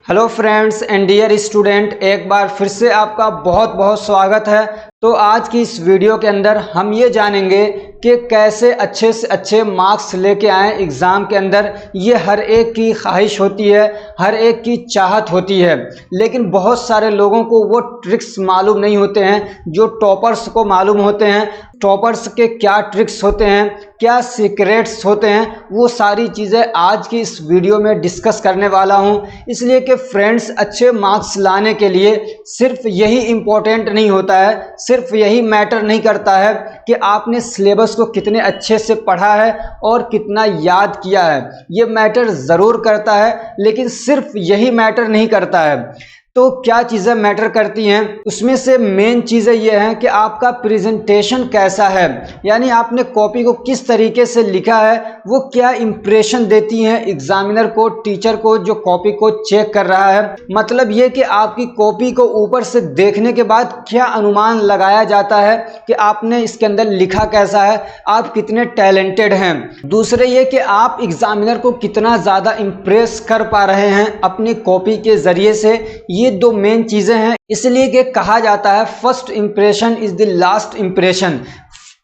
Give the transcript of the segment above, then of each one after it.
Hello friends and dear student, एक बार फिर से आपका बहुत बहुत स्वागत है। तो आज की इस वीडियो के अंदर हम ये जानेंगे कि कैसे अच्छे से अच्छे मार्क्स लेके आएँ एग्ज़ाम के अंदर। ये हर एक की ख्वाहिश होती है, हर एक की चाहत होती है, लेकिन बहुत सारे लोगों को वो ट्रिक्स मालूम नहीं होते हैं जो टॉपर्स को मालूम होते हैं। टॉपर्स के क्या ट्रिक्स होते हैं, क्या सीक्रेट्स होते हैं, वो सारी चीज़ें आज की इस वीडियो में डिस्कस करने वाला हूँ। इसलिए कि फ्रेंड्स, अच्छे मार्क्स लाने के लिए सिर्फ यही इम्पोर्टेंट नहीं होता है, सिर्फ यही मैटर नहीं करता है कि आपने सिलेबस को कितने अच्छे से पढ़ा है और कितना याद किया है। ये मैटर ज़रूर करता है, लेकिन सिर्फ यही मैटर नहीं करता है। तो क्या चीज़ें मैटर करती हैं, उसमें से मेन चीज़ें ये हैं कि आपका प्रेजेंटेशन कैसा है, यानी आपने कॉपी को किस तरीके से लिखा है, वो क्या इंप्रेशन देती हैं एग्जामिनर को, टीचर को जो कॉपी को चेक कर रहा है। मतलब ये कि आपकी कॉपी को ऊपर से देखने के बाद क्या अनुमान लगाया जाता है कि आपने इसके अंदर लिखा कैसा है, आप कितने टैलेंटेड हैं। दूसरे ये कि आप एग्जामिनर को कितना ज़्यादा इम्प्रेस कर पा रहे हैं अपनी कॉपी के ज़रिए से। ये दो मेन चीजें हैं। इसलिए कि कहा जाता है first impression is the last impression.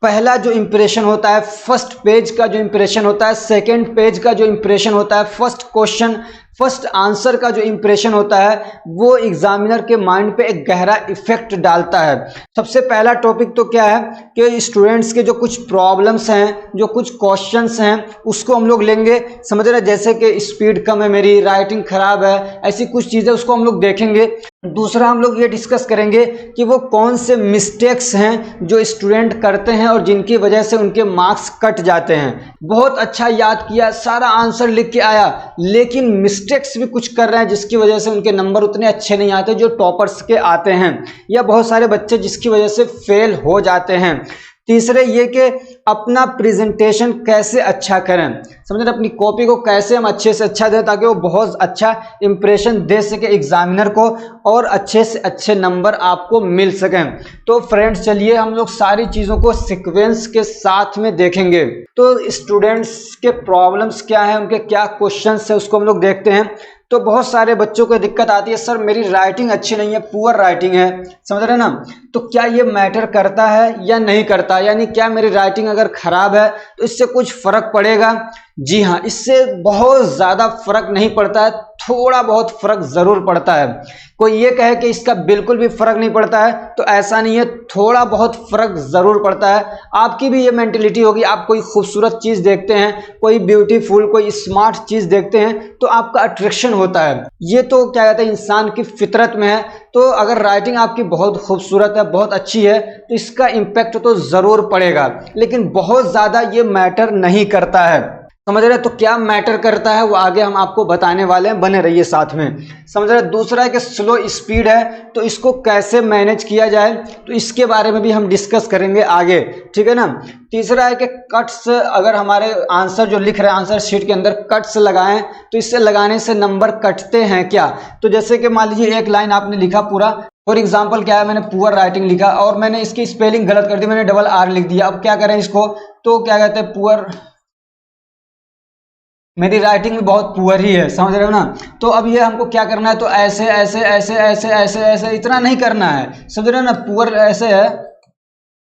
पहला जो इंप्रेशन होता है, फर्स्ट पेज का जो इंप्रेशन होता है, सेकंड पेज का जो इंप्रेशन होता है, फर्स्ट क्वेश्चन फर्स्ट आंसर का जो इंप्रेशन होता है, वो एग्जामिनर के माइंड पे एक गहरा इफेक्ट डालता है। सबसे पहला टॉपिक तो क्या है कि स्टूडेंट्स के जो कुछ प्रॉब्लम्स हैं, जो कुछ क्वेश्चंस हैं, उसको हम लोग लेंगे। समझ रहे, जैसे कि स्पीड कम है मेरी, राइटिंग खराब है, ऐसी कुछ चीज़ें उसको हम लोग देखेंगे। दूसरा हम लोग ये डिस्कस करेंगे कि वो कौन से मिस्टेक्स हैं जो स्टूडेंट करते हैं और जिनकी वजह से उनके मार्क्स कट जाते हैं। बहुत अच्छा याद किया, सारा आंसर लिख के आया, लेकिन मिस्टेक्स भी कुछ कर रहे हैं जिसकी वजह से उनके नंबर उतने अच्छे नहीं आते जो टॉपर्स के आते हैं, या बहुत सारे बच्चे जिसकी वजह से फेल हो जाते हैं। तीसरे ये कि अपना प्रेजेंटेशन कैसे अच्छा करें, समझ रहे, अपनी कॉपी को कैसे हम अच्छे से अच्छा दें ताकि वो बहुत अच्छा इंप्रेशन दे सके एग्जामिनर को और अच्छे से अच्छे नंबर आपको मिल सकें। तो फ्रेंड्स, चलिए हम लोग सारी चीज़ों को सीक्वेंस के साथ में देखेंगे। तो स्टूडेंट्स के प्रॉब्लम्स क्या हैं, उनके क्या क्वेश्चंस है, उसको हम लोग देखते हैं। तो बहुत सारे बच्चों को दिक्कत आती है, सर मेरी राइटिंग अच्छी नहीं है, पुअर राइटिंग है, समझ रहे ना। तो क्या ये मैटर करता है या नहीं करता, यानी क्या मेरी राइटिंग अगर खराब है तो इससे कुछ फर्क पड़ेगा? जी हाँ, इससे बहुत ज़्यादा फर्क नहीं पड़ता है, थोड़ा बहुत फर्क ज़रूर पड़ता है। कोई ये कहे कि इसका बिल्कुल भी फर्क नहीं पड़ता है तो ऐसा नहीं है, थोड़ा बहुत फर्क ज़रूर पड़ता है। आपकी भी ये मेंटेलिटी होगी, आप कोई खूबसूरत चीज़ देखते हैं, कोई ब्यूटीफुल, कोई स्मार्ट चीज़ देखते हैं तो आपका अट्रैक्शन होता है। ये तो क्या कहते हैं, इंसान की फितरत में है। तो अगर राइटिंग आपकी बहुत खूबसूरत है, बहुत अच्छी है, तो इसका इम्पैक्ट तो ज़रूर पड़ेगा, लेकिन बहुत ज़्यादा ये मैटर नहीं करता है। समझ रहे, तो क्या मैटर करता है वो आगे हम आपको बताने वाले हैं, बने रहिए साथ में। समझ रहे, दूसरा है कि स्लो स्पीड है, तो इसको कैसे मैनेज किया जाए, तो इसके बारे में भी हम डिस्कस करेंगे आगे, ठीक है ना। तीसरा है कि कट्स, अगर हमारे आंसर जो लिख रहे हैं आंसर शीट के अंदर कट्स लगाएं तो इससे लगाने से नंबर कटते हैं क्या। तो जैसे कि मान लीजिए एक लाइन आपने लिखा पूरा, फॉर एग्जाम्पल क्या है, मैंने पुअर राइटिंग लिखा और मैंने इसकी स्पेलिंग गलत कर दी, मैंने डबल आर लिख दिया। अब क्या करें इसको, तो क्या कहते हैं, पुअर, मेरी राइटिंग भी बहुत पुअर ही है, समझ रहे हो ना। तो अब ये हमको क्या करना है, तो ऐसे ऐसे ऐसे ऐसे ऐसे ऐसे इतना नहीं करना है, समझ रहे हो ना। पुअर ऐसे है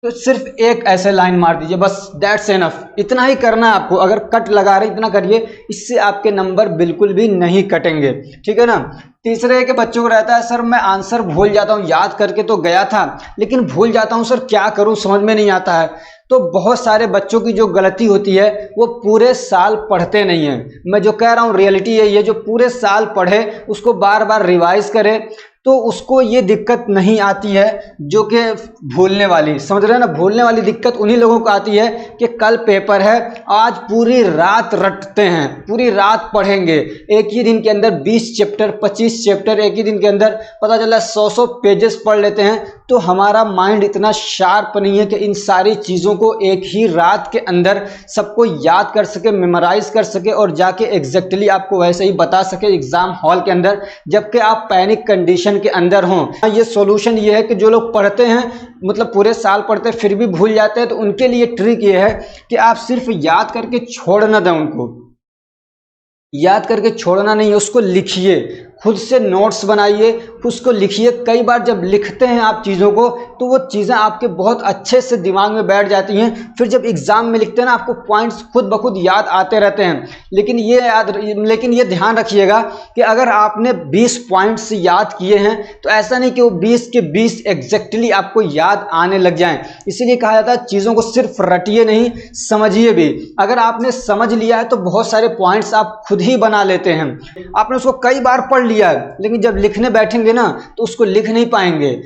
तो सिर्फ एक ऐसे लाइन मार दीजिए, बस दैट्स एनफ, इतना ही करना है आपको। अगर कट लगा रहे इतना करिए, इससे आपके नंबर बिल्कुल भी नहीं कटेंगे, ठीक है ना। तीसरे के बच्चों को रहता है, सर मैं आंसर भूल जाता हूँ, याद करके तो गया था लेकिन भूल जाता हूँ, सर क्या करूँ, समझ में नहीं आता है। तो बहुत सारे बच्चों की जो गलती होती है वो पूरे साल पढ़ते नहीं हैं। मैं जो कह रहा हूँ रियलिटी यही है, जो पूरे साल पढ़े उसको बार बार रिवाइज करे तो उसको ये दिक्कत नहीं आती है जो कि भूलने वाली, समझ रहे हैं ना। भूलने वाली दिक्कत उन्हीं लोगों को आती है कि कल पेपर है, आज पूरी रात रटते हैं, पूरी रात पढ़ेंगे, एक ही दिन के अंदर 20 चैप्टर 25 चैप्टर एक ही दिन के अंदर पता चला 100 पेजेस पढ़ लेते हैं। तो हमारा माइंड इतना शार्प नहीं है कि इन सारी चीज़ों को एक ही रात के अंदर सबको याद कर सके, मेमोराइज कर सके और जाके एग्जैक्टली आपको वैसे ही बता सके एग्जाम हॉल के अंदर, जबकि आप पैनिक कंडीशन के अंदर हों। ये सॉल्यूशन ये है कि जो लोग पढ़ते हैं, मतलब पूरे साल पढ़ते हैं फिर भी भूल जाते हैं, तो उनके लिए ट्रिक ये है कि आप सिर्फ याद करके छोड़ ना दें उनको, याद करके छोड़ना नहीं है, उसको लिखिए। खुद से नोट्स बनाइए, उसको लिखिए। कई बार जब लिखते हैं आप चीज़ों को तो वो चीज़ें आपके बहुत अच्छे से दिमाग में बैठ जाती हैं। फिर जब एग्जाम में लिखते हैं ना, आपको पॉइंट्स खुद ब खुद याद आते रहते हैं। लेकिन ये ध्यान रखिएगा कि अगर आपने 20 पॉइंट्स याद किए हैं तो ऐसा नहीं कि वो 20 के 20 एग्जैक्टली आपको याद आने लग जाएं। इसीलिए कहा जाता है चीज़ों को सिर्फ रटिए नहीं, समझिए भी। अगर आपने समझ लिया है तो बहुत सारे पॉइंट्स आप खुद ही बना लेते हैं। आपने उसको कई बार पढ़ लिया है, लेकिन जब लिखने बैठेंगे ना तो उसको लिख नहीं पाएंगे।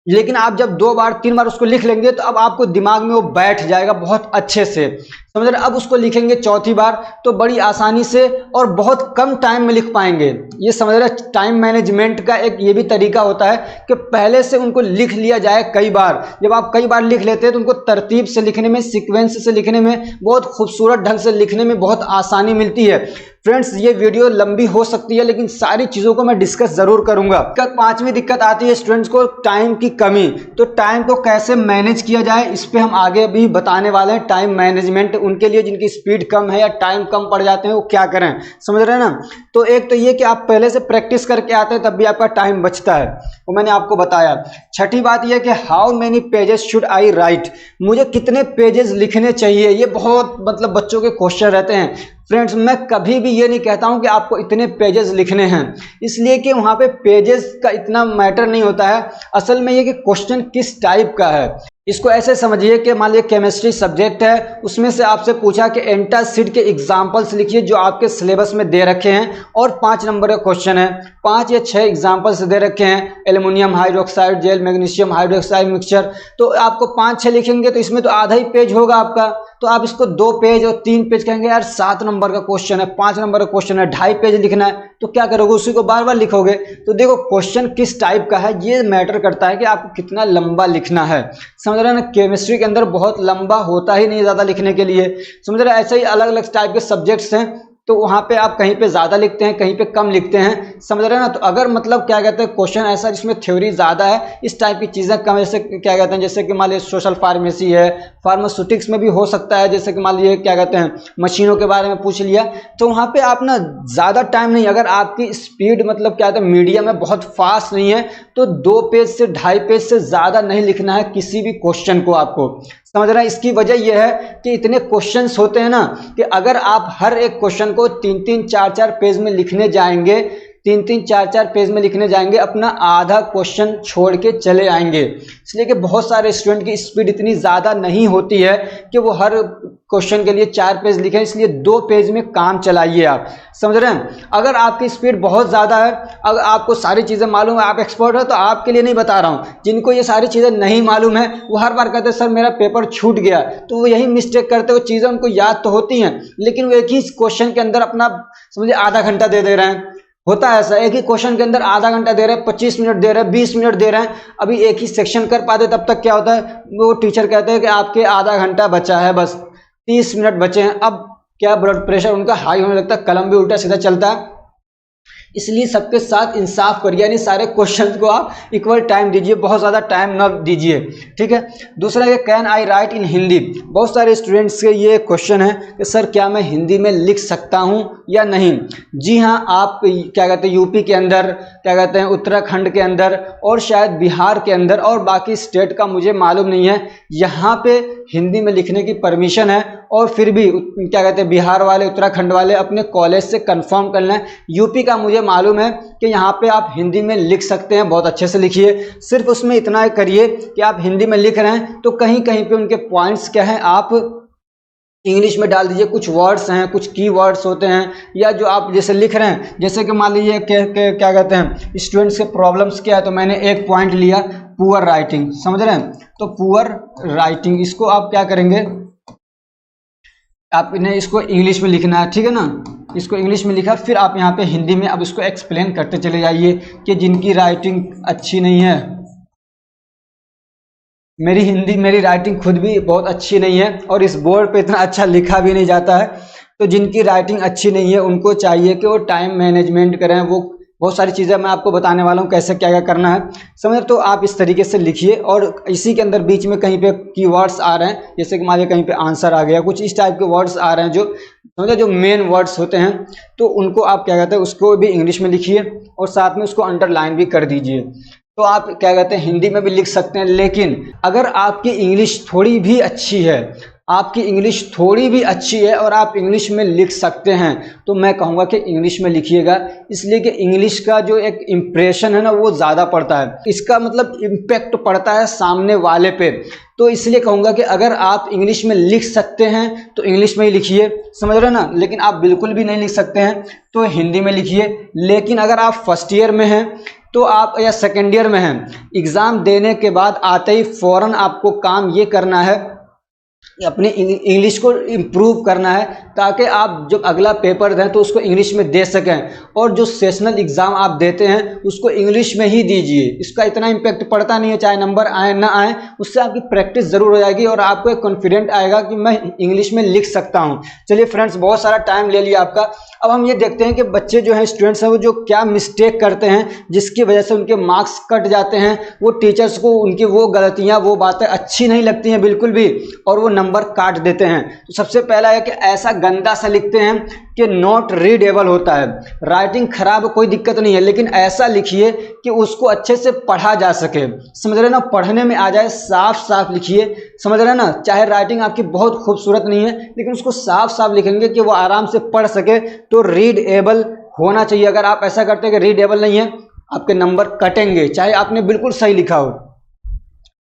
लेकिन आप जब 2 बार 3 बार उसको लिख लेंगे तो अब आपको दिमाग में वो बैठ जाएगा बहुत अच्छे से, समझ रहे। अब उसको लिखेंगे चौथी बार तो बड़ी आसानी से और बहुत कम टाइम में लिख पाएंगे। ये समझ रहे, टाइम मैनेजमेंट का एक ये भी तरीका होता है कि पहले से उनको लिख लिया जाए कई बार। जब आप कई बार लिख लेते हैं तो उनको तरतीब से लिखने में, सीक्वेंस से लिखने में, बहुत खूबसूरत ढंग से लिखने में बहुत आसानी मिलती है। फ्रेंड्स, ये वीडियो लंबी हो सकती है लेकिन सारी चीज़ों को मैं डिस्कस ज़रूर करूंगा। पांचवी दिक्कत आती है स्टूडेंट्स को टाइम की कमी। तो टाइम को कैसे मैनेज किया जाए इस पे हम आगे भी बताने वाले हैं। टाइम मैनेजमेंट उनके लिए जिनकी स्पीड कम है या टाइम कम पड़ जाते हैं वो क्या करें, समझ रहे हैं ना। तो एक तो ये कि आप पहले से प्रैक्टिस करके आते हैं तब भी आपका टाइम बचता है, वो मैंने आपको बताया। छठी बात यह कि how many pages should I right, मुझे कितने पेजेस लिखने चाहिए। ये बहुत मतलब बच्चों के क्वेश्चन रहते हैं। फ्रेंड्स, मैं कभी भी ये नहीं कहता हूं कि आपको इतने पेजेस लिखने हैं, इसलिए कि वहां पे पेजेस का इतना मैटर नहीं होता है। असल में ये कि क्वेश्चन किस टाइप का है। इसको ऐसे समझिए कि मान लीजिए केमिस्ट्री सब्जेक्ट है, उसमें से आपसे पूछा कि एंटासिड के एग्जाम्पल्स लिखिए जो आपके सिलेबस में दे रखे हैं और 5 नंबर का क्वेश्चन है। 5 या 6 एग्जाम्पल्स दे रखे हैं, aluminium hydroxide gel, magnesium hydroxide mixture. तो आपको 5-6 लिखेंगे तो इसमें तो आधा ही पेज होगा आपका। तो आप इसको 2 पेज और 3 पेज कहेंगे यार 7 नंबर का क्वेश्चन है, 5 नंबर का क्वेश्चन है, 2.5 पेज लिखना है, तो क्या करोगे, उसी को बार बार लिखोगे। तो देखो क्वेश्चन किस टाइप का है ये मैटर करता है कि आपको कितना लंबा लिखना है, समझ रहे हैं ना। केमिस्ट्री के अंदर बहुत लंबा होता ही नहीं ज्यादा लिखने के लिए, समझ रहे हैं। ऐसे ही अलग अलग टाइप के सब्जेक्ट्स हैं तो वहां पे आप कहीं पे ज्यादा लिखते हैं, कहीं पे कम लिखते हैं, समझ रहे हैं ना। तो अगर मतलब क्या कहते हैं क्वेश्चन ऐसा जिसमें थ्योरी ज्यादा है, इस टाइप की चीजें कम, जैसे क्या कहते हैं, जैसे कि मान लीजिए सोशल फार्मेसी है, फार्मास्यूटिक्स में भी हो सकता है, जैसे कि मान लीजिए क्या कहते हैं मशीनों के बारे में पूछ लिया, तो वहां पे आप ना ज्यादा टाइम नहीं, अगर आपकी स्पीड मतलब क्या कहते हैं मीडियम है, बहुत फास्ट नहीं है, तो 2 पेज से 2.5 पेज से ज्यादा नहीं लिखना है किसी भी क्वेश्चन को आपको, समझ रहे हैं। इसकी वजह यह है कि इतने क्वेश्चंस होते हैं ना कि अगर आप हर एक क्वेश्चन को 3-3, 4-4 पेज में लिखने जाएंगे, 3-3, 4-4 पेज में लिखने जाएंगे, अपना आधा क्वेश्चन छोड़ के चले आएंगे। इसलिए कि बहुत सारे स्टूडेंट की स्पीड इतनी ज़्यादा नहीं होती है कि वो हर क्वेश्चन के लिए 4 पेज लिखें, इसलिए 2 पेज में काम चलाइए आप, समझ रहे हैं। अगर आपकी स्पीड बहुत ज़्यादा है, अगर आपको सारी चीज़ें मालूम है, आप एक्सपर्ट हो, तो आपके लिए नहीं बता रहा हूँ। जिनको ये सारी चीज़ें नहीं मालूम है वो हर बार कहते हैं सर मेरा पेपर छूट गया, तो वो यही मिस्टेक करते हुए चीज़ें उनको याद तो होती हैं लेकिन वो एक ही क्वेश्चन के अंदर अपना समझिए आधा घंटा दे रहे हैं। होता है ऐसा, एक ही क्वेश्चन के अंदर आधा घंटा दे रहे हैं, 25 मिनट दे रहे हैं, 20 मिनट दे रहे हैं, अभी एक ही सेक्शन कर पाते, तब तक क्या होता है वो टीचर कहते हैं कि आपके आधा घंटा बचा है, बस 30 मिनट बचे हैं। अब क्या ब्लड प्रेशर उनका हाई होने लगता है, कलम भी उल्टा सीधा चलता है। इसलिए सबके साथ इंसाफ करिए, यानी सारे क्वेश्चंस को आप इक्वल टाइम दीजिए, बहुत ज़्यादा टाइम ना दीजिए, ठीक है। दूसरा है कैन आई राइट इन हिंदी। बहुत सारे स्टूडेंट्स के ये क्वेश्चन है कि सर क्या मैं हिंदी में लिख सकता हूँ या नहीं। जी हाँ, आप क्या कहते हैं यूपी के अंदर, क्या कहते हैं उत्तराखंड के अंदर और शायद बिहार के अंदर और बाकी स्टेट का मुझे मालूम नहीं है, यहाँ पे हिंदी में लिखने की परमिशन है। और फिर भी क्या कहते हैं बिहार वाले, उत्तराखंड वाले अपने कॉलेज से कंफर्म कर लें। यूपी का मुझे मालूम है कि यहाँ पे आप हिंदी में लिख सकते हैं, बहुत अच्छे से लिखिए। सिर्फ उसमें इतना करिए कि आप हिंदी में लिख रहे हैं तो कहीं कहीं पे उनके पॉइंट्स क्या हैं आप इंग्लिश में डाल दीजिए। कुछ वर्ड्स हैं, कुछ की वर्ड्स होते हैं, या जो आप जैसे लिख रहे हैं, जैसे कि मान लीजिए क्या कहते हैं स्टूडेंट्स के प्रॉब्लम्स क्या है, तो मैंने एक पॉइंट लिया पुअर राइटिंग, समझ रहे हैं। तो पुअर राइटिंग इसको आप क्या करेंगे, आपने इसको इंग्लिश में लिखना है, ठीक है ना। इसको इंग्लिश में लिखा, फिर आप यहाँ पे हिंदी में अब इसको एक्सप्लेन करते चले जाइए कि जिनकी राइटिंग अच्छी नहीं है, मेरी राइटिंग खुद भी बहुत अच्छी नहीं है और इस बोर्ड पे इतना अच्छा लिखा भी नहीं जाता है, तो जिनकी राइटिंग अच्छी नहीं है उनको चाहिए कि वो टाइम मैनेजमेंट करें, वो बहुत सारी चीज़ें मैं आपको बताने वाला हूँ कैसे क्या क्या करना है, समझ। तो आप इस तरीके से लिखिए और इसी के अंदर बीच में कहीं पे कीवर्ड्स आ रहे हैं, जैसे कि मान लीजिए कहीं पे आंसर आ गया, कुछ इस टाइप के वर्ड्स आ रहे हैं जो समझे जो मेन वर्ड्स होते हैं, तो उनको आप क्या कहते हैं उसको भी इंग्लिश में लिखिए और साथ में उसको अंडरलाइन भी कर दीजिए। तो आप क्या कहते हैं हिंदी में भी लिख सकते हैं, लेकिन अगर आपकी इंग्लिश थोड़ी भी अच्छी है, आपकी इंग्लिश थोड़ी भी अच्छी है और आप इंग्लिश में लिख सकते हैं, तो मैं कहूँगा कि इंग्लिश में लिखिएगा, इसलिए कि इंग्लिश का जो एक इम्प्रेशन है ना वो ज़्यादा पड़ता है, इसका मतलब इम्पैक्ट पड़ता है सामने वाले पे। तो इसलिए कहूँगा कि अगर आप इंग्लिश में लिख सकते हैं तो इंग्लिश में ही लिखिए, समझ रहे ना। लेकिन आप बिल्कुल भी नहीं लिख सकते हैं तो हिंदी में लिखिए। लेकिन अगर आप फर्स्ट ईयर में हैं तो आप या सेकेंड ईयर में हैं, एग्ज़ाम देने के बाद आते ही फ़ौरन आपको काम ये करना है, अपनी इंग्लिश को इम्प्रूव करना है, ताकि आप जब अगला पेपर दें तो उसको इंग्लिश में दे सकें। और जो सेशनल एग्ज़ाम आप देते हैं उसको इंग्लिश में ही दीजिए, इसका इतना इम्पैक्ट पड़ता नहीं है, चाहे नंबर आए ना आए, उससे आपकी प्रैक्टिस ज़रूर हो जाएगी और आपको एक कॉन्फिडेंट आएगा कि मैं इंग्लिश में लिख सकता हूँ। चलिए फ्रेंड्स, बहुत सारा टाइम ले लिया आपका, अब हम ये देखते हैं कि बच्चे जो हैं, स्टूडेंट्स हैं, वो जो क्या मिस्टेक करते हैं जिसकी वजह से उनके मार्क्स कट जाते हैं। वो टीचर्स को उनकी वो गलतियाँ, वो बातें अच्छी नहीं लगती हैं बिल्कुल भी, और वो नंबर काट देते हैं। तो सबसे पहला है कि ऐसा गंदा सा लिखते हैं कि नॉट रीडेबल होता है। राइटिंग खराब कोई दिक्कत नहीं है, लेकिन ऐसा लिखिए कि उसको अच्छे से पढ़ा जा सके, समझ रहे ना, पढ़ने में आ जाए, साफ साफ लिखिए, समझ रहे ना। चाहे राइटिंग आपकी बहुत खूबसूरत नहीं है, लेकिन उसको साफ साफ लिखेंगे कि वो आराम से पढ़ सके, तो रीडेबल होना चाहिए। अगर आप ऐसा करते हैं कि रीडेबल नहीं है, आपके नंबर कटेंगे, चाहे आपने बिल्कुल सही लिखा हो,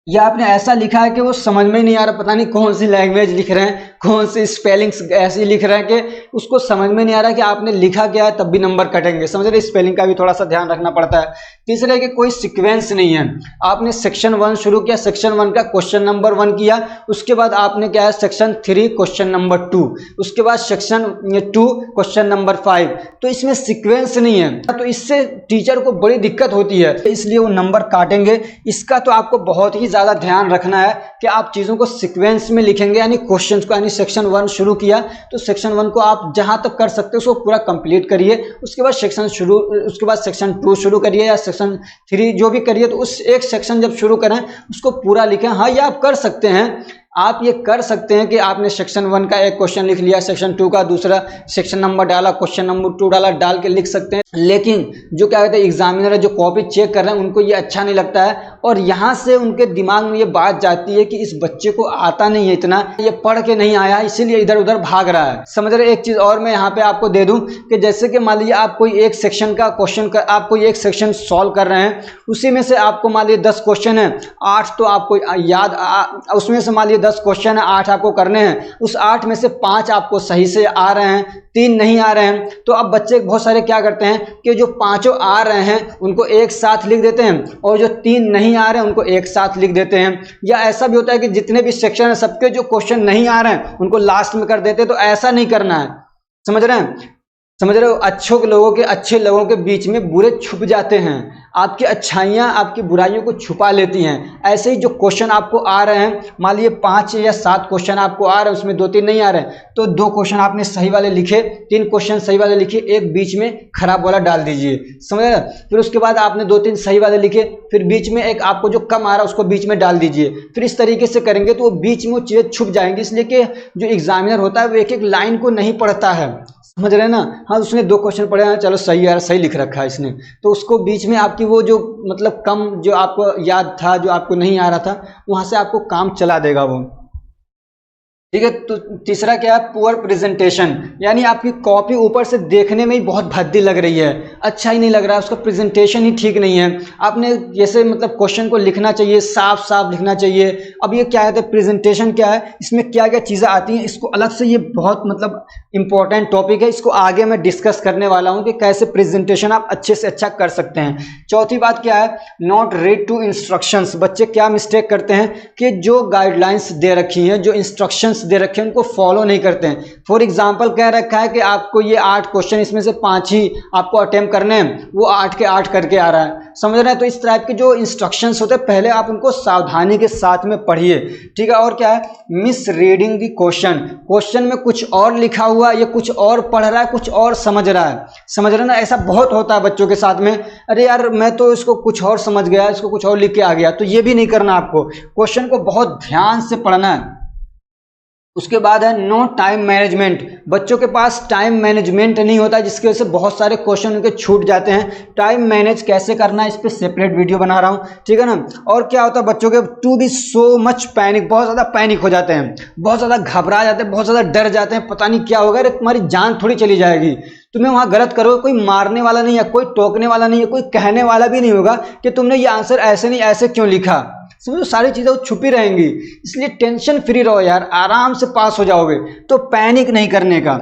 या आपने ऐसा लिखा है कि वो समझ में नहीं आ रहा, पता नहीं कौन सी लैंग्वेज लिख रहे हैं, कौन सी स्पेलिंग्स ऐसी लिख रहे हैं कि उसको समझ में नहीं आ रहा कि आपने लिखा क्या है, तब भी नंबर कटेंगे, समझ रहे। स्पेलिंग का भी थोड़ा सा ध्यान रखना पड़ता है। तीसरा है कि कोई सीक्वेंस नहीं है, आपने सेक्शन 1 शुरू किया, सेक्शन 1 का क्वेश्चन नंबर 1 किया, उसके बाद आपने क्या है सेक्शन 3 क्वेश्चन नंबर 2, उसके बाद सेक्शन 2 क्वेश्चन नंबर 5, तो इसमें सीक्वेंस नहीं है, तो इससे टीचर को बड़ी दिक्कत होती है, इसलिए वो नंबर काटेंगे। इसका तो आपको बहुत ही ज़्यादा ध्यान रखना है कि आप चीज़ों को सीक्वेंस में लिखेंगे, यानी क्वेश्चंस को, यानी सेक्शन 1 शुरू किया तो सेक्शन 1 को आप जहां तक कर सकते हो उसको पूरा कंप्लीट करिए, उसके बाद उसके बाद सेक्शन 2 शुरू करिए या सेक्शन 3 जो भी करिए, तो उस एक सेक्शन जब शुरू करें उसको पूरा लिखें। हाँ, ये आप कर सकते हैं, आप ये कर सकते हैं कि आपने सेक्शन 1 का एक क्वेश्चन लिख लिया, सेक्शन 2 का दूसरा, सेक्शन नंबर डाला, क्वेश्चन नंबर 2 डाला, डाल के लिख सकते हैं। लेकिन जो क्या कहते हैं एग्जामिनर है, जो कॉपी चेक कर रहे हैं, उनको ये अच्छा नहीं लगता है और यहाँ से उनके दिमाग में ये बात जाती है कि इस बच्चे को आता नहीं है इतना, ये पढ़ के नहीं आया, इसीलिए इधर उधर भाग रहा है, समझ रहे। एक चीज़ और मैं यहाँ पे आपको दे दूँ कि जैसे कि मान लीजिए आप कोई एक सेक्शन का क्वेश्चन आप कोई एक सेक्शन सॉल्व कर रहे हैं, उसी में से आपको मान लीजिए 10 क्वेश्चन है, 8 तो आपको याद, उसमें से मान लीजिए 10 क्वेश्चन है, 8 आपको करने हैं, उस 8 में से 5 आपको सही से आ रहे हैं, 3 नहीं आ रहे हैं, तो अब बच्चे बहुत सारे क्या करते हैं कि जो 5 आ रहे हैं उनको एक साथ लिख देते हैं और जो 3 नहीं आ रहे हैं उनको एक साथ लिख देते हैं। या ऐसा भी होता है कि जितने भी सेक्शन है सबके जो क्वेश्चन नहीं आ रहे हैं उनको लास्ट में कर देते हैं, तो ऐसा नहीं करना है, समझ रहे हैं। समझ रहे हो, अच्छे लोगों के बीच में बुरे छुप जाते हैं, आपकी अच्छाइयाँ आपकी बुराइयों को छुपा लेती हैं। ऐसे ही जो क्वेश्चन आपको आ रहे हैं, मान लीजिए 5 या 7 क्वेश्चन आपको आ रहे हैं, उसमें 2-3 नहीं आ रहे हैं, तो 2 क्वेश्चन आपने सही वाले लिखे, 3 क्वेश्चन सही वाले लिखे, एक बीच में खराब वाला डाल दीजिए, समझ रहे। फिर उसके बाद आपने 2-3 सही वाले लिखे, फिर बीच में एक आपको जो कम आ रहा है उसको बीच में डाल दीजिए। फिर इस तरीके से करेंगे तो वो बीच में वो चीज़ें छुप जाएंगी, इसलिए कि जो एग्जामिनर होता है वो एक एक लाइन को नहीं पढ़ता है, समझ रहे हैं ना। हाँ, उसने 2 क्वेश्चन पढ़े हैं, चलो सही यार, सही लिख रखा है इसने, तो उसको बीच में आपकी वो जो मतलब कम जो आपको याद था, जो आपको नहीं आ रहा था, वहां से आपको काम चला देगा वो, ठीक है। तो तीसरा क्या है, पुअर प्रेजेंटेशन, यानी आपकी कॉपी ऊपर से देखने में ही बहुत भद्दी लग रही है, अच्छा ही नहीं लग रहा है, उसका प्रेजेंटेशन ही ठीक नहीं है। आपने जैसे मतलब क्वेश्चन को लिखना चाहिए, साफ साफ लिखना चाहिए। अब ये क्या है, प्रेजेंटेशन क्या है, इसमें क्या क्या चीज़ें आती हैं, इसको अलग से, ये बहुत मतलब इंपॉर्टेंट टॉपिक है, इसको आगे मैं डिस्कस करने वाला हूँ कि कैसे प्रेजेंटेशन आप अच्छे से अच्छा कर सकते हैं। चौथी बात क्या है, नॉट रीड टू इंस्ट्रक्शंस। बच्चे क्या मिस्टेक करते हैं कि जो गाइडलाइंस दे रखी हैं, जो इंस्ट्रक्शंस दे रखे हैं उनको फॉलो नहीं करते हैं। फॉर एग्जांपल कह रखा है कि आपको ये 8 क्वेश्चन, इसमें से 5 ही आपको अटेम्प्ट करने हैं, वो 8 के 8 करके आ रहा है, समझ रहे हैं। तो इस टाइप के जो इंस्ट्रक्शंस होते हैं पहले आप उनको सावधानी के साथ में पढ़िए, ठीक है। और क्या है, miss reading the question, question में कुछ और लिखा हुआ, ये कुछ और पढ़ रहा है, कुछ और समझ रहा है, समझ रहे ना। ऐसा बहुत होता है बच्चों के साथ में, अरे यार मैं तो इसको कुछ और समझ गया, इसको कुछ और लिख के आ गया। तो ये भी नहीं करना आपको, क्वेश्चन को बहुत ध्यान से पढ़ना है। उसके बाद है नो टाइम मैनेजमेंट, बच्चों के पास टाइम मैनेजमेंट नहीं होता, जिसकी वजह से बहुत सारे क्वेश्चन उनके छूट जाते हैं। टाइम मैनेज कैसे करना है इस पे सेपरेट वीडियो बना रहा हूँ, ठीक है ना। और क्या होता है बच्चों के to be so much panic, बहुत ज़्यादा पैनिक हो जाते हैं, बहुत ज़्यादा घबरा जाते हैं, बहुत ज़्यादा डर जाते हैं, पता नहीं क्या होगा, अरे तुम्हारी जान थोड़ी चली जाएगी, तुम्हें वहां गलत करो, कोई मारने वाला नहीं है, कोई टोकने वाला नहीं है, कोई कहने वाला भी नहीं होगा कि तुमने ये आंसर ऐसे नहीं ऐसे क्यों लिखा, समझो सारी चीजें वो छुपी रहेंगी। इसलिए टेंशन फ्री रहो यार, आराम से पास हो जाओगे, तो पैनिक नहीं करने का।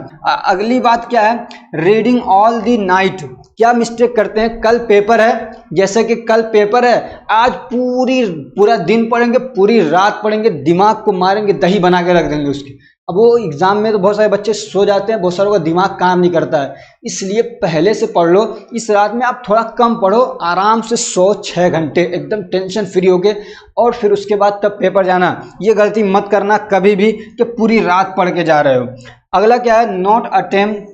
अगली बात क्या है, रीडिंग ऑल दी नाइट, क्या मिस्टेक करते हैं, कल पेपर है, जैसे कि कल पेपर है, आज पूरा दिन पढ़ेंगे, पूरी रात पढ़ेंगे, दिमाग को मारेंगे, दही बना के रख देंगे उसकी। अब वो एग्जाम में तो बहुत सारे बच्चे सो जाते हैं, बहुत सारों का दिमाग काम नहीं करता है, इसलिए पहले से पढ़ लो। इस रात में आप थोड़ा कम पढ़ो, आराम से सो 6 घंटे एकदम टेंशन फ्री होके, और फिर उसके बाद तब पेपर जाना। ये गलती मत करना कभी भी कि पूरी रात पढ़ के जा रहे हो। अगला क्या है, नॉट अटेम्प्ट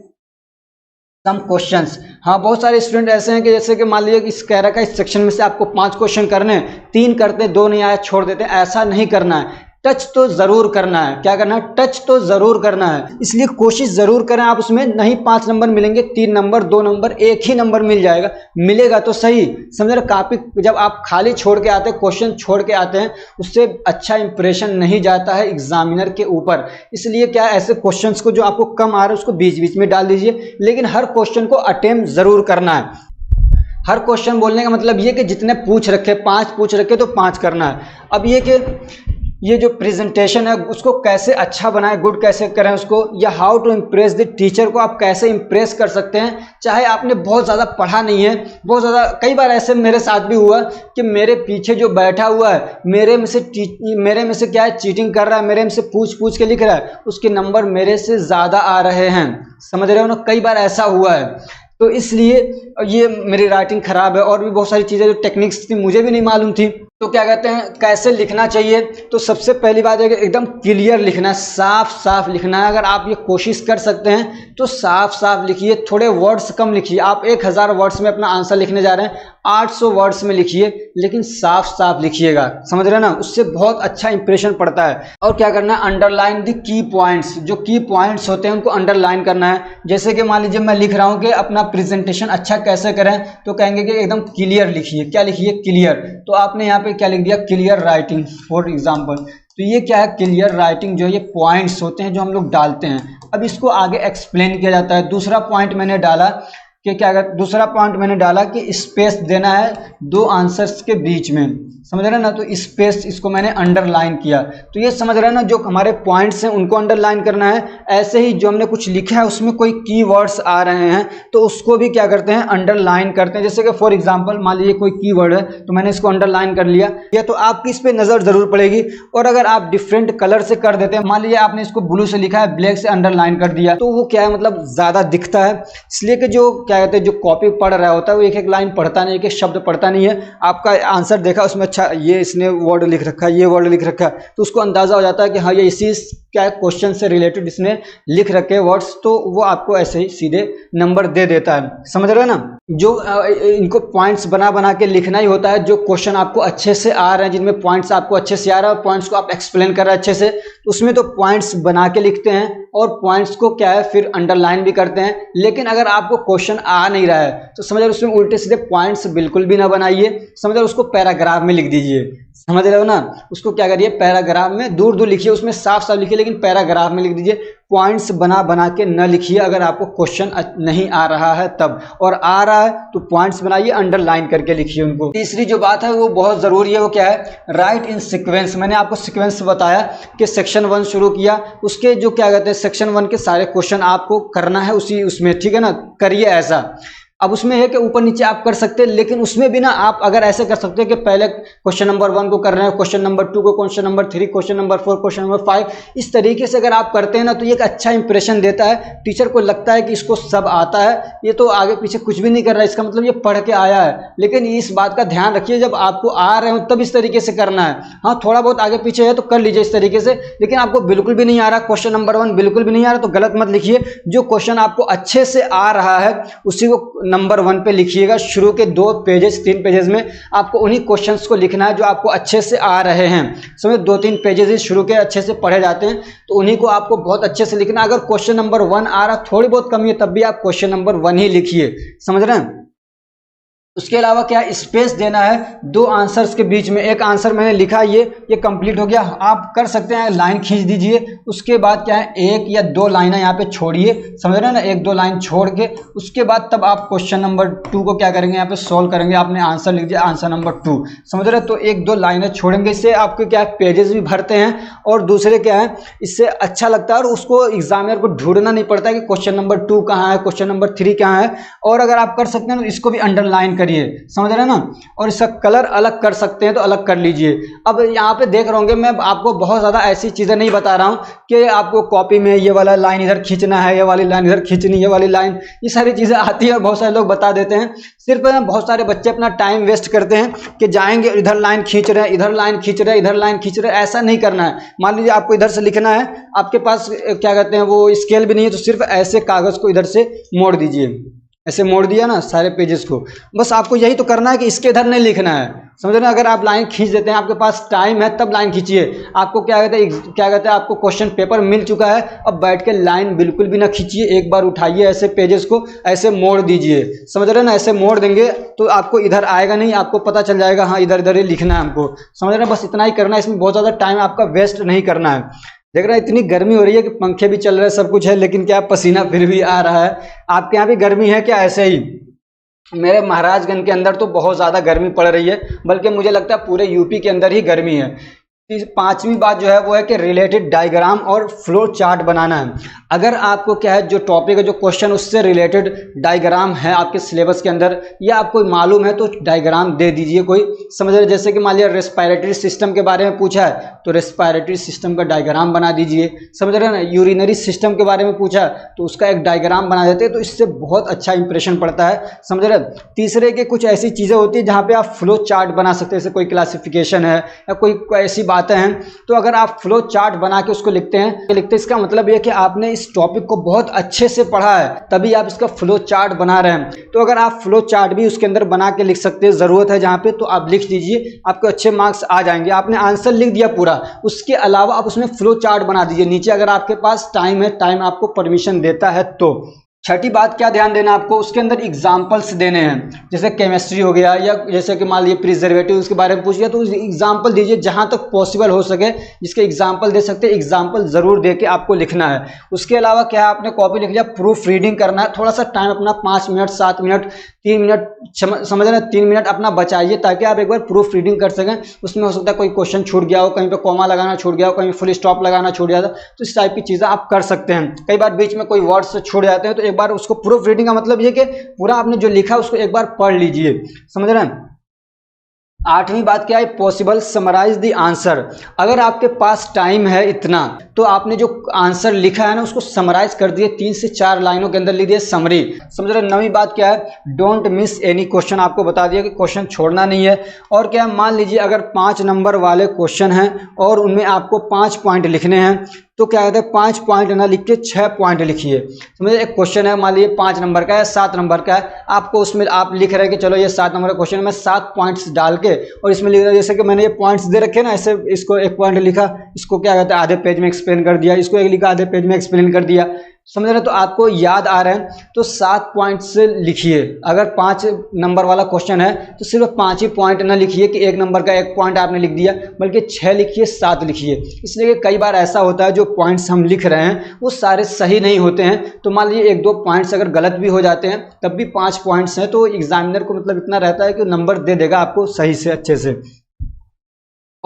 सम क्वेश्चंस। हाँ, बहुत सारे स्टूडेंट ऐसे हैं कि जैसे कि मान लीजिए कि इस कह रखा है इस सेक्शन में से आपको 5 क्वेश्चन करने हैं, 3 करते हैं, 2 नहीं आया छोड़ देते हैं, ऐसा नहीं करना है। टच तो जरूर करना है, क्या करना है, टच तो जरूर करना है। इसलिए कोशिश जरूर करें आप, उसमें नहीं 5 नंबर मिलेंगे, 3 नंबर 2 नंबर 1 ही नंबर मिल जाएगा, मिलेगा तो सही, समझ रहे। काफी जब आप खाली छोड़ के आते हैं, क्वेश्चन छोड़ के आते हैं, उससे अच्छा इंप्रेशन नहीं जाता है एग्जामिनर के ऊपर। इसलिए क्या, ऐसे क्वेश्चन को जो आपको कम आ रहा है उसको बीच बीच में डाल दीजिए, लेकिन हर क्वेश्चन को अटेम्प्ट जरूर करना है। हर क्वेश्चन बोलने का मतलब ये कि जितने पूछ रखे, 5 पूछ रखे तो 5 करना है। अब ये कि ये जो प्रेजेंटेशन है उसको कैसे अच्छा बनाएं, गुड कैसे करें उसको, या how to impress the teacher को आप कैसे इम्प्रेस कर सकते हैं, चाहे आपने बहुत ज़्यादा पढ़ा नहीं है, बहुत ज़्यादा। कई बार ऐसे मेरे साथ भी हुआ कि मेरे पीछे जो बैठा हुआ है मेरे में से क्या है, चीटिंग कर रहा है, मेरे में से पूछ के लिख रहा है, उसके नंबर मेरे से ज़्यादा आ रहे हैं, समझ रहे हो ना। कई बार ऐसा हुआ है, तो इसलिए ये मेरी राइटिंग खराब है। और भी बहुत सारी चीज़ें जो टेक्निक्स थी मुझे भी नहीं मालूम थी। तो क्या कहते हैं, कैसे लिखना चाहिए, तो सबसे पहली बात है कि एकदम क्लियर लिखना है, साफ साफ लिखना है। अगर आप ये कोशिश कर सकते हैं तो साफ साफ लिखिए, थोड़े वर्ड्स कम लिखिए। आप 1000 वर्ड्स में अपना आंसर लिखने जा रहे हैं, 800 वर्ड्स में लिखिए, लेकिन साफ साफ लिखिएगा, समझ रहे हैं ना, उससे बहुत अच्छा इंप्रेशन पड़ता है। और क्या करना है, अंडरलाइन द की पॉइंट्स, जो की पॉइंट्स होते हैं उनको अंडरलाइन करना है। जैसे कि मान लीजिए मैं लिख रहा हूँ कि अपना प्रेजेंटेशन अच्छा कैसे करें, तो कहेंगे कि एकदम क्लियर लिखिए, क्या लिखिए, क्लियर। तो आपने यहाँ पे क्या लिख दिया, क्लियर राइटिंग फॉर एग्जाम्पल। तो ये क्या है, क्लियर राइटिंग जो ये पॉइंट्स होते हैं जो हम लोग डालते हैं। अब इसको आगे एक्सप्लेन किया जाता है। दूसरा पॉइंट मैंने डाला कि क्या, अगर दूसरा पॉइंट मैंने डाला कि स्पेस देना है 2 आंसर्स के बीच में, समझ रहे हैं ना, तो स्पेस इसको मैंने अंडरलाइन किया। तो ये समझ रहे हैं ना, जो हमारे पॉइंट्स हैं उनको अंडरलाइन करना है। ऐसे ही जो हमने कुछ लिखा है उसमें कोई कीवर्ड्स आ रहे हैं तो उसको भी क्या करते हैं, अंडरलाइन करते हैं। जैसे कि फॉर एग्जांपल मान लीजिए कोई कीवर्ड है तो मैंने इसको अंडरलाइन कर लिया, या तो आपकी इस पर नज़र जरूर पड़ेगी। और अगर आप डिफरेंट कलर से कर देते हैं, मान लीजिए आपने इसको ब्लू से लिखा है, ब्लैक से अंडरलाइन कर दिया, तो वो क्या है, मतलब ज़्यादा दिखता है। इसलिए कि जो क्या कहते हैं, जो कॉपी पढ़ रहा होता है वो एक एक लाइन पढ़ता नहीं, एक एक शब्द पढ़ता नहीं है। आपका आंसर देखा उसमें, अच्छा ये इसने वर्ड लिख रखा है, ये वर्ड लिख रखा है, तो उसको अंदाजा हो जाता है कि हाँ ये इसी क्या क्वेश्चन से रिलेटेड इसने लिख रखे वर्ड्स, तो वो आपको ऐसे ही सीधे नंबर दे देता है, समझ रहे हो ना। जो इनको पॉइंट्स बना बना के लिखना ही होता है। जो क्वेश्चन आपको अच्छे से आ रहे हैं, जिनमें पॉइंट्स आपको अच्छे से आ रहा है, पॉइंट्स को आप एक्सप्लेन कर रहे हैं अच्छे से, तो उसमें तो पॉइंट्स बना के लिखते हैं और पॉइंट्स को क्या है फिर अंडरलाइन भी करते हैं। लेकिन अगर आपको क्वेश्चन आ नहीं रहा है तो समझ रहे उसमें उल्टे सीधे पॉइंट्स बिल्कुल भी ना बनाइए, समझ रहे उसको पैराग्राफ में लिख दीजिए, समझ रहे हो ना। उसको क्या करिए, पैराग्राफ में दूर दूर लिखिए, उसमें साफ साफ लिखिए, लेकिन पैराग्राफ में लिख दीजिए। पॉइंट्स बना बना के न लिखिए अगर आपको क्वेश्चन नहीं आ रहा है तब, और आ रहा है तो पॉइंट्स बनाइए, अंडरलाइन करके लिखिए उनको। तीसरी जो बात है वो बहुत ज़रूरी है, वो क्या है, राइट इन सीक्वेंस। मैंने आपको सीक्वेंस बताया कि सेक्शन 1 शुरू किया, उसके जो क्या कहते हैं सेक्शन 1 के सारे क्वेश्चन आपको करना है उसी उसमें, ठीक है ना, करिए ऐसा। अब उसमें है कि ऊपर नीचे आप कर सकते हैं, लेकिन उसमें भी ना आप अगर ऐसे कर सकते हैं कि पहले क्वेश्चन नंबर 1 को कर रहे हैं, क्वेश्चन नंबर 2 को, question number 3, question number 4, question number 5, इस तरीके से अगर आप करते हैं ना तो ये एक अच्छा इंप्रेशन देता है। टीचर को लगता है कि इसको सब आता है, ये तो आगे पीछे कुछ भी नहीं कर रहा है, इसका मतलब ये पढ़ के आया है। लेकिन इस बात का ध्यान रखिए, जब आपको आ रहे हो तब इस तरीके से करना है। हाँ, थोड़ा बहुत आगे पीछे है तो कर लीजिए इस तरीके से, लेकिन आपको बिल्कुल भी नहीं आ रहा, क्वेश्चन नंबर 1 बिल्कुल भी नहीं आ रहा तो गलत मत लिखिए। जो क्वेश्चन आपको अच्छे से आ रहा है उसी को नंबर 1 पे लिखिएगा। शुरू के 2 पेजेस 3 पेजेस में आपको उन्हीं क्वेश्चंस को लिखना है जो आपको अच्छे से आ रहे हैं। समझो 2-3 पेजेस ही शुरू के अच्छे से पढ़े जाते हैं तो उन्हीं को आपको बहुत अच्छे से लिखना। अगर क्वेश्चन नंबर 1 आ रहा, थोड़ी बहुत कमी है, तब भी आप क्वेश्चन नंबर 1 ही लिखिए। समझ रहे हैं? उसके अलावा क्या स्पेस देना है 2 आंसर्स के बीच में। एक आंसर मैंने लिखा, ये कंप्लीट हो गया, आप कर सकते हैं लाइन खींच दीजिए। उसके बाद क्या है, 1 या 2 लाइनें यहाँ पे छोड़िए, समझ रहे हैं ना, 1-2 लाइन छोड़ के उसके बाद तब आप क्वेश्चन नंबर 2 को क्या करेंगे, यहाँ पे सोल्व करेंगे। आपने आंसर लिख दिया, आंसर नंबर 2, समझ रहे हैं? तो 1-2 लाइनें छोड़ेंगे, इससे आपके क्या पेजेस भी भरते हैं और दूसरे क्या है, इससे अच्छा लगता है और उसको एग्जामिनर को ढूंढना नहीं पड़ता है कि क्वेश्चन नंबर 2 कहाँ है, क्वेश्चन नंबर 3 कहाँ है। और अगर आप कर सकते हैं तो इसको भी अंडरलाइन, समझ रहे हैं ना, और इसका कलर अलग कर सकते हैं तो अलग कर लीजिए। अब यहाँ पे देख रहे होंगे मैं आपको बहुत ज्यादा ऐसी चीजें नहीं बता रहा हूँ कि आपको कॉपी में ये वाला लाइन इधर खींचना है, ये वाली लाइन इधर खींचनी, ये वाली लाइन, ये सारी चीजें आती है और बहुत सारे लोग बता देते हैं। सिर्फ बहुत सारे बच्चे अपना टाइम वेस्ट करते हैं कि जाएंगे इधर लाइन खींच रहे हैं, इधर लाइन खींच रहे हैं, इधर लाइन खींच रहे हैं। ऐसा नहीं करना है। मान लीजिए आपको इधर से लिखना है, आपके पास क्या कहते हैं वो स्केल भी नहीं है, तो सिर्फ ऐसे कागज को इधर से मोड़ दीजिए, ऐसे मोड़ दिया ना सारे पेजेस को। बस आपको यही तो करना है कि इसके इधर नहीं लिखना है, समझ रहे हैं? अगर आप लाइन खींच देते हैं, आपके पास टाइम है तब लाइन खींचिए। आपको क्या कहते हैं आपको क्वेश्चन पेपर मिल चुका है, अब बैठ के लाइन बिल्कुल भी ना खींचिए, एक बार उठाइए ऐसे पेजेस को, ऐसे मोड़ दीजिए, समझ रहे हैं ना? ऐसे मोड़ देंगे तो आपको इधर आएगा नहीं, आपको पता चल जाएगा हाँ इधर इधर ही लिखना है हमको, समझ रहे हैं? बस इतना ही करना है, इसमें बहुत ज़्यादा टाइम आपका वेस्ट नहीं करना है। देख रहे हैं इतनी गर्मी हो रही है कि पंखे भी चल रहे हैं, सब कुछ है, लेकिन क्या पसीना फिर भी आ रहा है। आपके यहाँ भी गर्मी है क्या? ऐसे ही मेरे महाराजगंज के अंदर तो बहुत ज़्यादा गर्मी पड़ रही है, बल्कि मुझे लगता है पूरे यूपी के अंदर ही गर्मी है। 5वीं बात जो है वो है कि रिलेटेड डायग्राम और फ्लो चार्ट बनाना है। अगर आपको क्या है जो टॉपिक है, जो क्वेश्चन उससे रिलेटेड डायग्राम है आपके सिलेबस के अंदर या आपको मालूम है तो डायग्राम दे दीजिए कोई, समझ रहे? जैसे कि मान लिया रेस्पिरेटरी सिस्टम के बारे में पूछा है तो रेस्पिरेटरी सिस्टम का डायग्राम बना दीजिए, समझ रहे हैं ना? यूरिनरी सिस्टम के बारे में पूछा है तो उसका एक डायग्राम बना देते हैं, तो इससे बहुत अच्छा इंप्रेशन पड़ता है, समझ रहे? तीसरे के कुछ ऐसी चीज़ें होती है जहाँ पे आप फ्लो चार्ट बना सकते हैं, जैसे कोई क्लासिफिकेशन है या कोई ऐसी बातें हैं, तो अगर आप फ्लो चार्ट बना के उसको लिखते हैं, इसका मतलब यह कि आपने इस टॉपिक को बहुत अच्छे से पढ़ा है, तभी आप इसका फ्लो चार्ट बना रहे हैं। तो अगर आप फ्लो चार्ट भी उसके अंदर बना के लिख सकते हैं, जरूरत है जहां पे, तो आप लिख दीजिए, आपको अच्छे मार्क्स आ जाएंगे। आपने आंसर लिख दिया पूरा, उसके अलावा आप उसमें फ्लो चार्ट बना दीजिए नीचे, अगर आपके पास टाइम है, टाइम आपको परमिशन देता है तो। छठी बात क्या ध्यान देना आपको, उसके अंदर एग्जाम्पल्स देने हैं, जैसे केमिस्ट्री हो गया या जैसे कि मान लीजिए प्रिजर्वेटिव उसके बारे में पूछ लिया तो एग्जाम्पल दीजिए जहां तक पॉसिबल हो सके, जिसके एग्जाम्पल दे सकते हैं एग्जाम्पल जरूर दे के आपको लिखना है। उसके अलावा क्या है, आपने कॉपी लिख लिया, प्रूफ रीडिंग करना है, थोड़ा सा टाइम अपना 5 मिनट 7 मिनट 3 मिनट समझ रहे, 3 मिनट अपना बचाइए ताकि आप एक बार प्रूफ रीडिंग कर सकें। उसमें हो सकता है कोई क्वेश्चन छूट गया हो, कहीं पे कॉमा लगाना छूट गया हो, कहीं फुल स्टॉप लगाना छूट गया था, तो इस टाइप की चीजें आप कर सकते हैं। कई बार बीच में कोई वर्ड्स छूट जाते हैं तो एक बार उसको प्रूफ रीडिंग का मतलब ये कि पूरा आपने जो लिखा उसको एक बार पढ़ लीजिए, समझ रहे हैं? 8वीं बात क्या है, पॉसिबल समराइज द आंसर। अगर आपके पास टाइम है इतना तो आपने जो आंसर लिखा है ना उसको समराइज कर दिए, 3 से 4 लाइनों के अंदर लिख दिए समरी, समझ रहे? 9वीं बात क्या है, डोंट मिस एनी क्वेश्चन, आपको बता दिया कि क्वेश्चन छोड़ना नहीं है। और क्या, मान लीजिए अगर 5 नंबर वाले क्वेश्चन हैं और उनमें आपको 5 पॉइंट लिखने हैं तो क्या कहते हैं 5 पॉइंट ना लिख के 6 पॉइंट लिखिए। समझिए एक क्वेश्चन है, मान लीजिए 5 नंबर का है, 7 नंबर का है, आपको उसमें आप लिख रहे हैं कि चलो ये 7 नंबर का क्वेश्चन है, मैं 7 पॉइंट्स डाल के और इसमें लिख रहा जैसे कि मैंने ये पॉइंट्स दे रखे ना, ऐसे इसको 1 पॉइंट लिखा, इसको क्या कहते हैं आधे पेज में एक्सप्लेन कर दिया, इसको एक लिखा आधे पेज में एक्सप्लेन कर दिया, समझ रहे? तो आपको याद आ रहे हैं तो 7 पॉइंट से लिखिए। अगर 5 नंबर वाला क्वेश्चन है तो सिर्फ 5 ही पॉइंट ना लिखिए कि 1 नंबर का 1 पॉइंट आपने लिख दिया, बल्कि 6 लिखिए, 7 लिखिए। इसलिए कई बार ऐसा होता है जो पॉइंट्स हम लिख रहे हैं वो सारे सही नहीं होते हैं, तो मान लीजिए 1-2 पॉइंट्स अगर गलत भी हो जाते हैं तब भी 5 पॉइंट्स हैं तो एग्जामिनर को मतलब इतना रहता है कि नंबर दे देगा आपको सही से अच्छे से।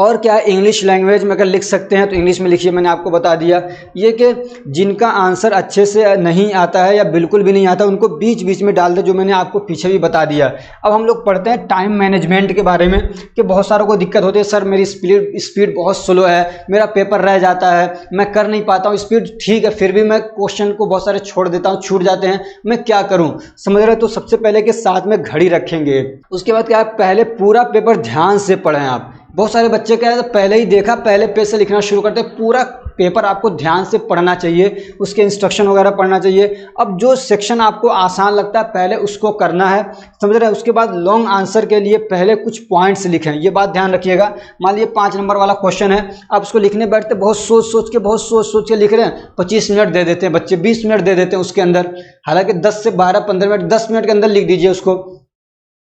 और क्या इंग्लिश लैंग्वेज में अगर लिख सकते हैं तो इंग्लिश में लिखिए, मैंने आपको बता दिया। ये कि जिनका आंसर अच्छे से नहीं आता है या बिल्कुल भी नहीं आता उनको बीच बीच में डाल दे, जो मैंने आपको पीछे भी बता दिया। अब हम लोग पढ़ते हैं टाइम मैनेजमेंट के बारे में कि बहुत सारों को दिक्कत होती है, सर मेरी स्पीड बहुत स्लो है, मेरा पेपर रह जाता है, मैं कर नहीं पाता हूँ, स्पीड ठीक है फिर भी मैं क्वेश्चन को बहुत सारे छोड़ देता हूँ, छूट जाते हैं, मैं क्या करूँ। समझ रहे हो? तो सबसे पहले के साथ में घड़ी रखेंगे। उसके बाद क्या है, पहले पूरा पेपर ध्यान से पढ़ें आप। बहुत सारे बच्चे क्या है, पहले ही देखा पहले पेज से लिखना शुरू करते हैं। पूरा पेपर आपको ध्यान से पढ़ना चाहिए, उसके इंस्ट्रक्शन वगैरह पढ़ना चाहिए। अब जो सेक्शन आपको आसान लगता है पहले उसको करना है, समझ रहे हैं। उसके बाद लॉन्ग आंसर के लिए पहले कुछ पॉइंट्स लिखें, ये बात ध्यान रखिएगा। मान लीजिए 5 नंबर वाला क्वेश्चन है, आप उसको लिखने बैठते बहुत सोच सोच के लिख रहे हैं, 25 मिनट दे देते हैं बच्चे, 20 मिनट दे देते हैं उसके अंदर। हालांकि 10 से 12-15 मिनट, 10 मिनट के अंदर लिख दीजिए उसको।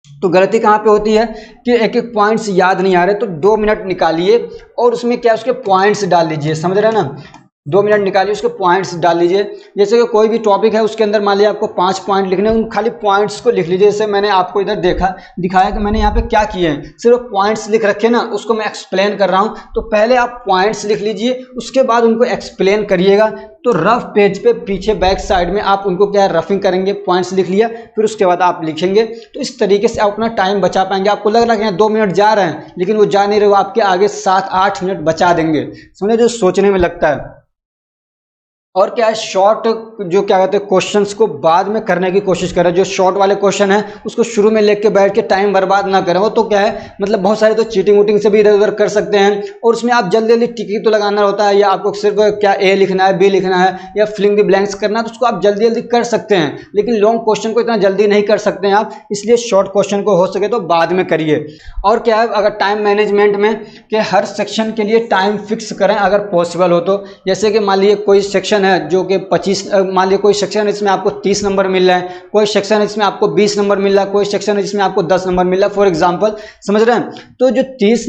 तो गलती कहाँ पे होती है कि एक एक पॉइंट्स याद नहीं आ रहे, तो 2 मिनट निकालिए और उसमें क्या उसके पॉइंट्स डाल लीजिए, समझ रहे हैं ना। 2 मिनट निकालिए, उसके पॉइंट्स डाल लीजिए। जैसे कि कोई भी टॉपिक है उसके अंदर मान लीजिए आपको 5 पॉइंट लिखने हैं, उन खाली पॉइंट्स को लिख लीजिए। जैसे मैंने आपको इधर दिखाया कि मैंने यहाँ पे क्या किए हैं, सिर्फ पॉइंट्स लिख रखे ना, उसको मैं एक्सप्लेन कर रहा हूँ। तो पहले आप पॉइंट्स लिख लीजिए, उसके बाद उनको एक्सप्लेन करिएगा। तो रफ पेज पे पीछे बैक साइड में आप उनको क्या है रफिंग करेंगे, पॉइंट्स लिख लिया, फिर उसके बाद आप लिखेंगे। तो इस तरीके से आप अपना टाइम बचा पाएंगे। आपको लग रहा है कि 2 मिनट जा रहे हैं, लेकिन वो जा नहीं रहे, वो आपके आगे 7-8 मिनट बचा देंगे, समझे, जो सोचने में लगता है। और क्या है, शॉर्ट जो क्या कहते हैं क्वेश्चंस को बाद में करने की कोशिश करें। जो शॉर्ट वाले क्वेश्चन है उसको शुरू में लेके बैठ के टाइम बर्बाद ना करें। वो तो क्या है, मतलब बहुत सारे तो चीटिंग वूटिंग से भी इधर उधर कर सकते हैं, और उसमें आप जल्दी जल्दी टिक तो लगाना होता है, या आपको सिर्फ क्या ए लिखना है, बी लिखना है, या फिलिंग द ब्लैंक्स करना है, तो उसको आप जल्दी जल्दी कर सकते हैं। लेकिन लॉन्ग क्वेश्चन को इतना जल्दी नहीं कर सकते हैं आप, इसलिए शॉर्ट क्वेश्चन को हो सके तो बाद में करिए। और क्या है, अगर टाइम मैनेजमेंट में कि हर सेक्शन के लिए टाइम फिक्स करें अगर पॉसिबल हो तो। जैसे कि मान लीजिए कोई सेक्शन है जो कि 25, मान लीजिए कोई सेक्शन है इसमें आपको 30 नंबर मिल रहा है, कोई सेक्शन है इसमें आपको 20 नंबर मिल रहा है, कोई सेक्शन है जिसमें आपको 10 नंबर मिल रहा है, फॉर एग्जांपल, समझ रहे हैं। तो जो 30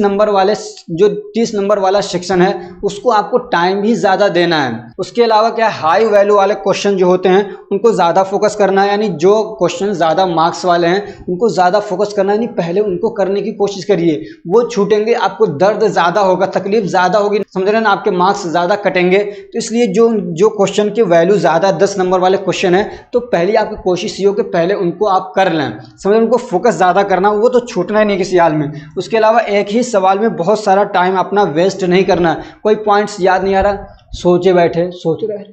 नंबर वाला सेक्शन है उसको आपको टाइम भी ज्यादा देना है। उसके अलावा क्या हाई वैल्यू वाले क्वेश्चन जो होते हैं उनको ज्यादा फोकस करना है, यानी जो क्वेश्चन ज्यादा मार्क्स वाले हैं उनको ज्यादा फोकस करना है, यानी पहले उनको करने की कोशिश करिए। वो छूटेंगे आपको दर्द ज्यादा होगा, तकलीफ ज्यादा होगी, समझ रहे हैं ना, आपके मार्क्स ज्यादा कटेंगे। तो इसलिए जो क्वेश्चन की वैल्यू ज्यादा 10 नंबर वाले क्वेश्चन है, तो पहले आपकी कोशिश ये हो कि पहले उनको आप कर लें, समझ, उनको फोकस ज्यादा करना, वो तो छूटना ही नहीं किसी हाल में। उसके अलावा एक ही सवाल में बहुत सारा टाइम अपना वेस्ट नहीं करना। कोई पॉइंट्स याद नहीं आ रहा, सोचे रहे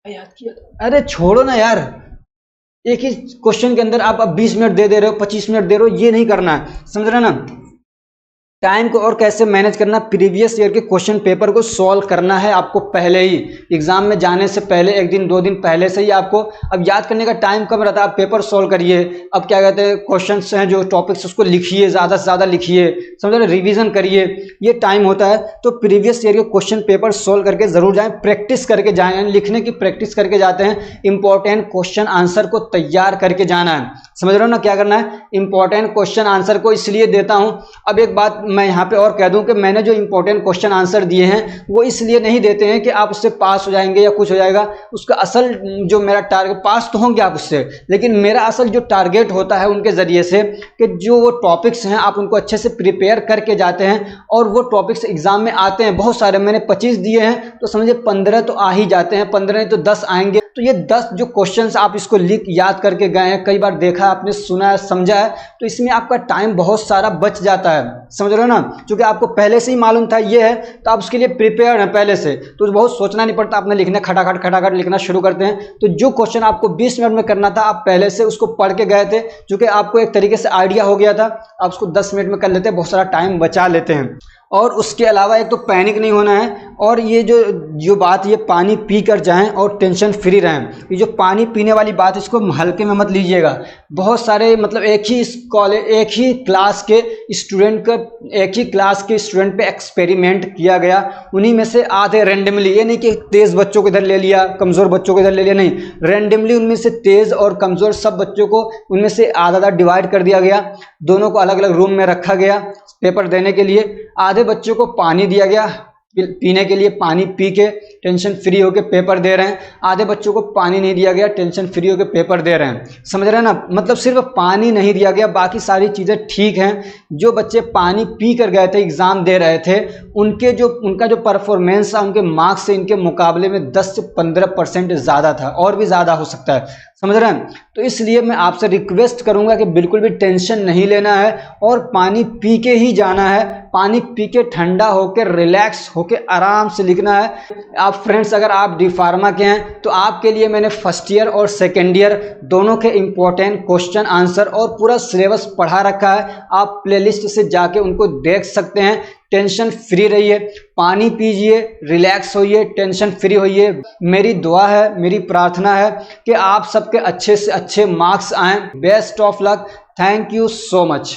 याद किया, अरे छोड़ो ना यार, एक ही क्वेश्चन के अंदर आप 20 मिनट दे रहे हो, 25 मिनट दे रहे हो, ये नहीं करना है, समझ रहे ना। टाइम को और कैसे मैनेज करना, प्रीवियस ईयर के क्वेश्चन पेपर को सॉल्व करना है आपको पहले ही, एग्जाम में जाने से पहले 1 दिन 2 दिन पहले से ही आपको। अब याद करने का टाइम कम रहता है, आप पेपर सॉल्व करिए। अब क्या कहते हैं, क्वेश्चंस हैं जो टॉपिक्स उसको लिखिए, ज़्यादा से ज़्यादा लिखिए, समझ रहे, रिवीजन करिए, ये टाइम होता है। तो प्रीवियस ईयर के क्वेश्चन पेपर सॉल्व करके जरूर जाएँ, प्रैक्टिस करके जाएँ, यानी लिखने की प्रैक्टिस करके जाते हैं। इंपॉर्टेंट क्वेश्चन आंसर को तैयार करके जाना है, समझ रहे हो ना, क्या करना है, इंपॉर्टेंट क्वेश्चन आंसर को इसलिए देता हूं। अब एक बात मैं यहाँ पे और कह दूं कि मैंने जो इंपॉर्टेंट क्वेश्चन आंसर दिए हैं वो इसलिए नहीं देते हैं कि आप उससे पास हो जाएंगे या कुछ हो जाएगा। उसका असल जो मेरा टारगेट, पास तो होंगे आप उससे, लेकिन मेरा असल जो टारगेट होता है उनके जरिए से कि जो वो टॉपिक्स हैं आप उनको अच्छे से प्रिपेयर करके जाते हैं, और वो टॉपिक्स एग्जाम में आते हैं बहुत सारे। मैंने 25 दिए हैं तो समझिए 15 तो आ ही जाते हैं, 15 नहीं तो 10 आएंगे। तो ये 10 जो क्वेश्चंस आप इसको लिख याद करके गए हैं, कई बार देखा आपने, सुना है, समझा है, तो इसमें आपका टाइम बहुत सारा बच जाता है, समझ रहे हो ना। क्योंकि आपको पहले से ही मालूम था ये है, तो आप उसके लिए प्रिपेयर हैं पहले से, तो बहुत सोचना नहीं पड़ता, आपने लिखना खटाखट लिखना शुरू करते हैं। तो जो क्वेश्चन आपको 20 मिनट में करना था आप पहले से उसको पढ़ के गए थे, क्योंकि आपको एक तरीके से आइडिया हो गया था, आप उसको 10 मिनट में कर लेते हैं, बहुत सारा टाइम बचा लेते हैं। और उसके अलावा एक तो पैनिक नहीं होना है, और ये जो बात, ये पानी पी कर जाएं और टेंशन फ्री रहें। ये जो पानी पीने वाली बात, इसको हल्के में मत लीजिएगा। बहुत सारे मतलब एक ही क्लास के स्टूडेंट पे एक्सपेरिमेंट किया गया, उन्हीं में से आधे रेंडमली, ये नहीं कि तेज बच्चों को इधर ले लिया, कमजोर बच्चों को इधर ले लिया, नहीं, रेंडमली उनमें से तेज और कमजोर सब बच्चों को उनमें से आधा डिवाइड कर दिया गया, दोनों को अलग अलग रूम में रखा गया पेपर देने के लिए। आधे बच्चों को पानी दिया गया, पीने के लिए पानी पी के टेंशन फ्री होके पेपर दे रहे हैं, आधे बच्चों को पानी नहीं दिया गया, टेंशन फ्री होके पेपर दे रहे हैं। समझ रहे हैं ना, मतलब सिर्फ पानी नहीं दिया गया, बाकी सारी चीज़ें ठीक हैं। जो बच्चे पानी पी कर गए थे, एग्ज़ाम दे रहे थे, उनका जो परफॉर्मेंस था, उनके मार्क्स से इनके मुकाबले में 10 से 15% ज़्यादा था, और भी ज़्यादा हो सकता है। समझ रहे हैं। तो इसलिए मैं आपसे रिक्वेस्ट करूंगा कि बिल्कुल भी टेंशन नहीं लेना है और पानी पी के ही जाना है। पानी पी के ठंडा होकर रिलैक्स होकर आराम से लिखना है। आप फ्रेंड्स, अगर आप डी फार्मा के हैं तो आपके लिए मैंने फर्स्ट ईयर और सेकेंड ईयर दोनों के इंपॉर्टेंट क्वेश्चन आंसर और पूरा सिलेबस पढ़ा रखा है। आप प्लेलिस्ट से जाके उनको देख सकते हैं। टेंशन फ्री रहिए, पानी पीजिए, रिलैक्स होइए, टेंशन फ्री होइए। मेरी दुआ है, मेरी प्रार्थना है कि आप सबके अच्छे से अच्छे मार्क्स आएँ। Best of luck. Thank you so much.